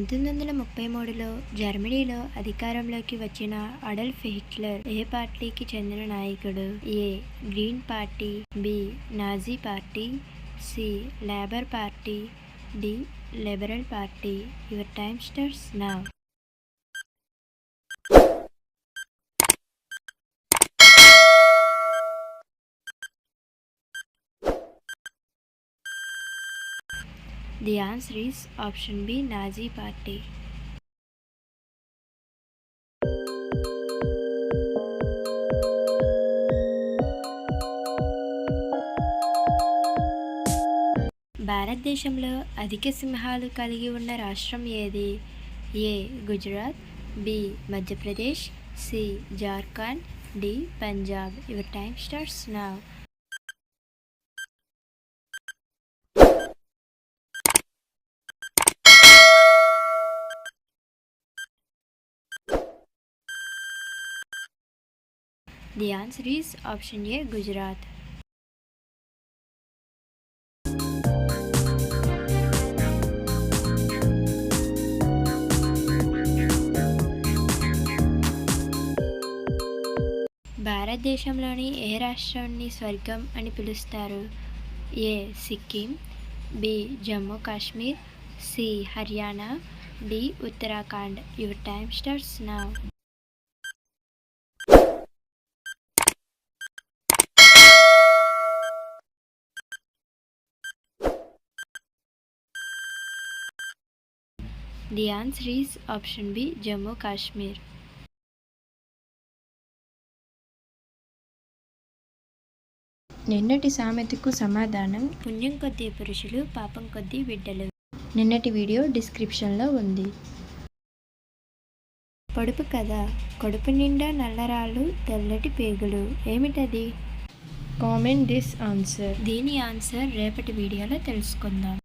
1933లో జర్మనీలో అధికారంలోకి వచ్చిన అడాల్ఫ్ హిట్లర్ ఏ పార్టీకి చెందిన నాయకుడు? A. Green party, B. Nazi party, C. Labour party, D. Liberal party. Your time starts now. The answer is option B, Nazi Party. భారతదేశంలో అధిక సింహాలు కలిగి ఉన్న రాష్ట్రం ఏది? ఏ. Gujarat, B. Madhya Pradesh, C. Jharkhand, D. Punjab. Your time starts now. The answer is option A, Gujarat. భారతదేశంలోని ఏ రాష్ట్రాన్ని స్వర్గం అని పిలుస్తారు? A. Sikkim, B. Jammu Kashmir, C. Haryana, D. Uttarakhand. Your time starts now. The answer is option B, Jammu Kashmir. నిన్నటి సామెతకు సమాధానం పుణ్యం కొద్దీ పురుషులు, పాపం కొద్దీ బిడ్డలు. నిన్నటి వీడియో డిస్క్రిప్షన్లో ఉంది. పొడుపు కథ. కడుపు నిండా నల్లరాళ్ళు, తెల్లటి పేగులు. ఏమిటది? Comment this answer. దీని ఆన్సర్ రేపటి వీడియోలో తెలుసుకుందాం.